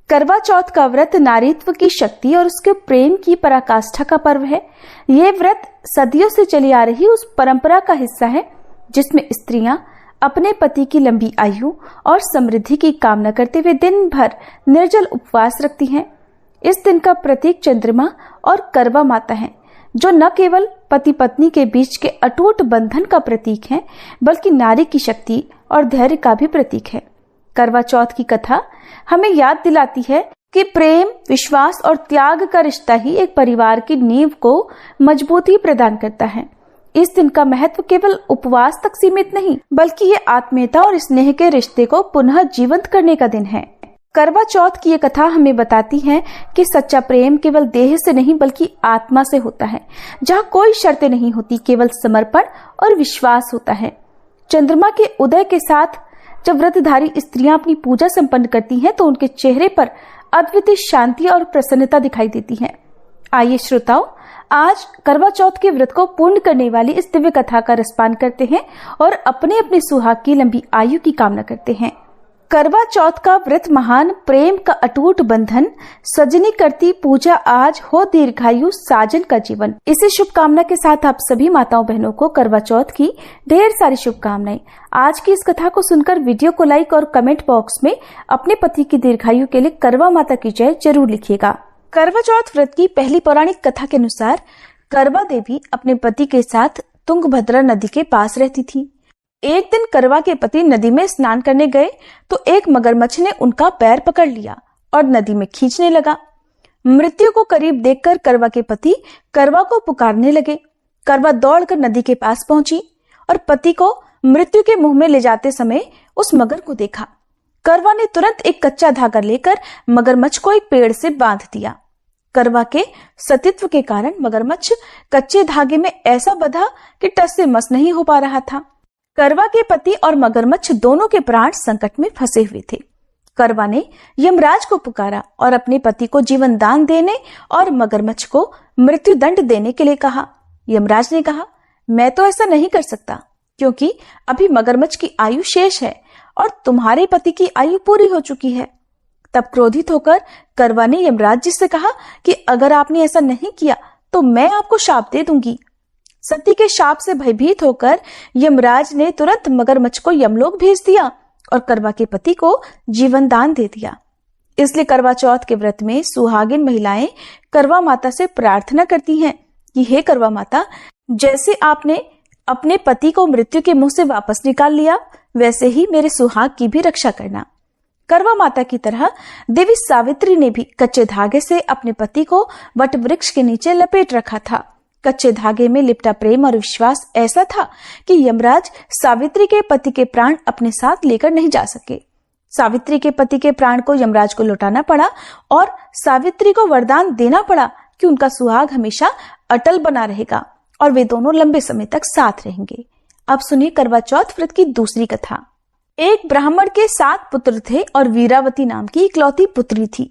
करवा चौथ का व्रत नारीत्व की शक्ति और उसके प्रेम की पराकाष्ठा का पर्व है। ये व्रत सदियों से चली आ रही उस परंपरा का हिस्सा है जिसमें स्त्रियां अपने पति की लंबी आयु और समृद्धि की कामना करते हुए दिन भर निर्जल उपवास रखती हैं। इस दिन का प्रतीक चंद्रमा और करवा माता है, जो न केवल पति पत्नी के बीच के अटूट बंधन का प्रतीक है, बल्कि नारी की शक्ति और धैर्य का भी प्रतीक है। करवा चौथ की कथा हमें याद दिलाती है कि प्रेम, विश्वास और त्याग का रिश्ता ही एक परिवार की नींव को मजबूती प्रदान करता है। इस दिन का महत्व केवल उपवास तक सीमित नहीं, बल्कि ये आत्मीयता और स्नेह के रिश्ते को पुनः जीवंत करने का दिन है। करवा चौथ की ये कथा हमें बताती है कि सच्चा प्रेम केवल देह से नहीं बल्कि आत्मा से होता है, जहाँ कोई शर्तें नहीं होती, केवल समर्पण और विश्वास होता है। चंद्रमा के उदय के साथ जब व्रतधारी स्त्रियां अपनी पूजा संपन्न करती हैं, तो उनके चेहरे पर अद्वितीय शांति और प्रसन्नता दिखाई देती है। आइए श्रोताओं, आज करवा चौथ के व्रत को पूर्ण करने वाली इस दिव्य कथा का रसपान करते हैं और अपने अपने सुहाग की लंबी आयु की कामना करते हैं। करवा चौथ का व्रत महान प्रेम का अटूट बंधन, सजनी करती पूजा आज हो दीर्घायु साजन का जीवन। इसी शुभकामना के साथ आप सभी माताओं बहनों को करवा चौथ की ढेर सारी शुभकामनाएं। आज की इस कथा को सुनकर वीडियो को लाइक और कमेंट बॉक्स में अपने पति की दीर्घायु के लिए करवा माता की जय जरूर लिखिएगा। करवा चौथ व्रत की पहली पौराणिक कथा के अनुसार करवा देवी अपने पति के साथ तुंगभद्रा नदी के पास रहती थी। एक दिन करवा के पति नदी में स्नान करने गए तो एक मगरमच्छ ने उनका पैर पकड़ लिया और नदी में खींचने लगा। मृत्यु को करीब देखकर करवा के पति करवा को पुकारने लगे। करवा दौड़कर नदी के पास पहुंची और पति को मृत्यु के मुंह में ले जाते समय उस मगर को देखा। करवा ने तुरंत एक कच्चा धागा लेकर मगरमच्छ को एक पेड़ से बांध दिया। करवा के सतीत्व के कारण मगरमच्छ कच्चे धागे में ऐसा बंधा कि टस से मस नहीं हो पा रहा था। करवा के पति और मगरमच्छ दोनों के प्राण संकट में फंसे हुए थे। करवा ने यमराज को पुकारा और अपने पति को जीवन दान देने और मगरमच्छ को मृत्यु दंड देने के लिए कहा। यमराज ने कहा, मैं तो ऐसा नहीं कर सकता, क्योंकि अभी मगरमच्छ की आयु शेष है और तुम्हारे पति की आयु पूरी हो चुकी है। तब क्रोधित होकर करवा ने यमराज जी से कहा कि अगर आपने ऐसा नहीं किया तो मैं आपको शाप दे दूंगी। सती के शाप से भयभीत होकर यमराज ने तुरंत मगरमच्छ को यमलोक भेज दिया और करवा के पति को जीवन दान दे दिया। इसलिए करवा चौथ के व्रत में सुहागिन महिलाएं करवा माता से प्रार्थना करती हैं कि हे करवा माता, जैसे आपने अपने पति को मृत्यु के मुंह से वापस निकाल लिया, वैसे ही मेरे सुहाग की भी रक्षा करना। करवा माता की तरह देवी सावित्री ने भी कच्चे धागे से अपने पति को वट वृक्ष के नीचे लपेट रखा था। कच्चे धागे में लिपटा प्रेम और विश्वास ऐसा था कि यमराज सावित्री के पति के प्राण अपने साथ लेकर नहीं जा सके। सावित्री के पति के प्राण को यमराज को लौटाना पड़ा और सावित्री को वरदान देना पड़ा कि उनका सुहाग हमेशा अटल बना रहेगा और वे दोनों लंबे समय तक साथ रहेंगे। अब सुनिए करवा चौथ व्रत की दूसरी कथा। एक ब्राह्मण के 7 पुत्र थे और वीरावती नाम की इकलौती पुत्री थी।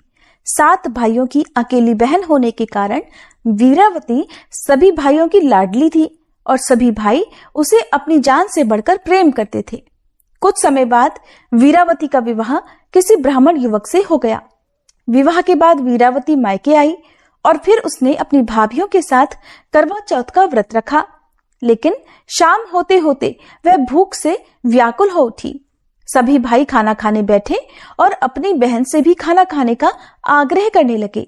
7 भाइयों की अकेली बहन होने के कारण वीरावती सभी भाइयों की लाडली थी और सभी भाई उसे अपनी जान से बढ़कर प्रेम करते थे। कुछ समय बाद वीरावती का विवाह किसी ब्राह्मण युवक से हो गया। विवाह के बाद वीरावती मायके आई और फिर उसने अपनी भाभियों के साथ करवा चौथ का व्रत रखा। लेकिन शाम होते होते वह भूख से व्याकुल हो उठी। सभी भाई खाना खाने बैठे और अपनी बहन से भी खाना खाने का आग्रह करने लगे,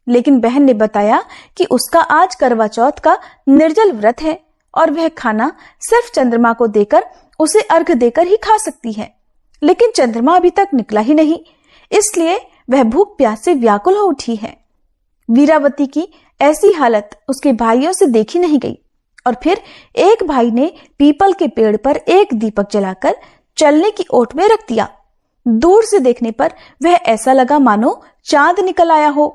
लेकिन बहन ने बताया कि उसका आज करवा चौथ का निर्जल व्रत है और वह खाना सिर्फ चंद्रमा को देकर उसे अर्घ देकर ही खा सकती है। लेकिन चंद्रमा अभी तक निकला ही नहीं, इसलिए वह भूख प्यास से व्याकुल हो उठी है। वीरावती की ऐसी हालत उसके भाइयों से देखी नहीं गई और फिर एक भाई ने पीपल के पेड़ पर एक दीपक जलाकर चलने की ओट में रख दिया। दूर से देखने पर वह ऐसा लगा मानो चांद निकल आया हो।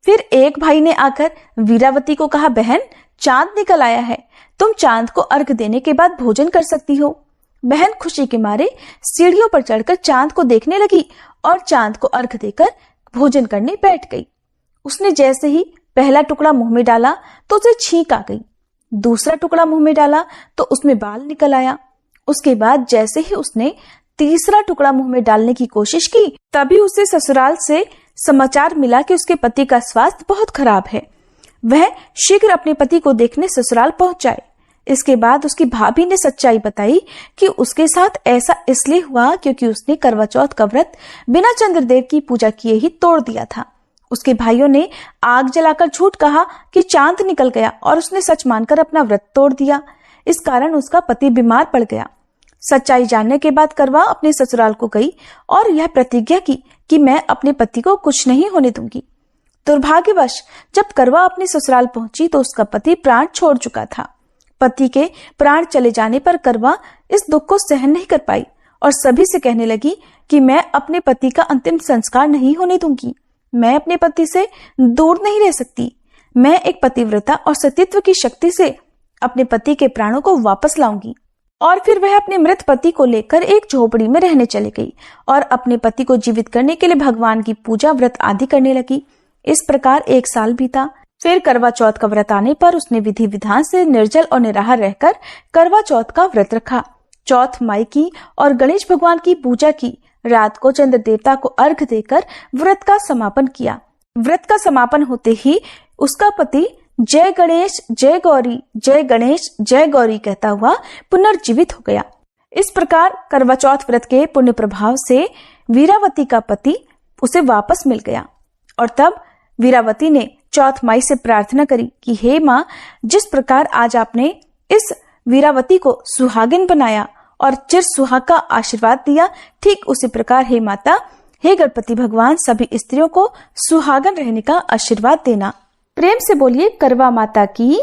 फिर एक भाई ने आकर वीरावती को कहा, बहन, चांद निकल आया है, तुम चांद को अर्घ देने के बाद भोजन कर सकती हो। बहन खुशी के मारे सीढ़ियों पर चढ़कर चांद को देखने लगी और चांद को अर्घ देकर भोजन करने बैठ गई। उसने जैसे ही पहला टुकड़ा मुंह में डाला तो उसे छींक आ गई। दूसरा टुकड़ा मुंह में डाला तो उसमें बाल निकल आया। उसके बाद जैसे ही उसने तीसरा टुकड़ा मुंह में डालने की कोशिश की, तभी उसे ससुराल से समाचार मिला कि उसके पति का स्वास्थ्य बहुत खराब है। वह शीघ्र अपने पति को देखने ससुराल पहुंच जाए। इसके बाद उसकी भाभी ने सच्चाई बताई कि उसके साथ ऐसा इसलिए हुआ क्योंकि उसने करवा चौथ का व्रत बिना चंद्रदेव की पूजा किए ही तोड़ दिया था। उसके भाइयों ने आग जलाकर झूठ कहा कि चांद निकल गया और उसने सच मानकर अपना व्रत तोड़ दिया। इस कारण उसका पति बीमार पड़ गया। सच्चाई जानने के बाद करवा अपने ससुराल को गई और यह प्रतिज्ञा की कि मैं अपने पति को कुछ नहीं होने दूंगी। दुर्भाग्यवश जब करवा अपने ससुराल पहुंची तो उसका पति प्राण छोड़ चुका था। पति के प्राण चले जाने पर करवा इस दुख को सहन नहीं कर पाई और सभी से कहने लगी कि मैं अपने पति का अंतिम संस्कार नहीं होने दूंगी। मैं अपने पति से दूर नहीं रह सकती। मैं एक पतिव्रता और सतीत्व की शक्ति से अपने पति के प्राणों को वापस लाऊंगी। और फिर वह अपने मृत पति को लेकर एक झोपड़ी में रहने चली गई और अपने पति को जीवित करने के लिए भगवान की पूजा व्रत आदि करने लगी। इस प्रकार 1 साल बीता। फिर करवा चौथ का व्रत आने पर उसने विधि विधान से निर्जल और निराहार रहकर करवा चौथ का व्रत रखा। चौथ माई की और गणेश भगवान की पूजा की। रात को चंद्र देवता को अर्घ देकर व्रत का समापन किया। व्रत का समापन होते ही उसका पति जय गणेश जय गौरी जय गणेश जय गौरी कहता हुआ पुनर्जीवित हो गया। इस प्रकार करवा चौथ व्रत के पुण्य प्रभाव से वीरावती का पति उसे वापस मिल गया। और तब वीरावती ने चौथ माई से प्रार्थना करी कि हे माँ, जिस प्रकार आज आपने इस वीरावती को सुहागिन बनाया और चिर सुहाग का आशीर्वाद दिया, ठीक उसी प्रकार हे माता, हे गणपति भगवान, सभी स्त्रियों को सुहागन रहने का आशीर्वाद देना। प्रेम से बोलिए करवा माता की।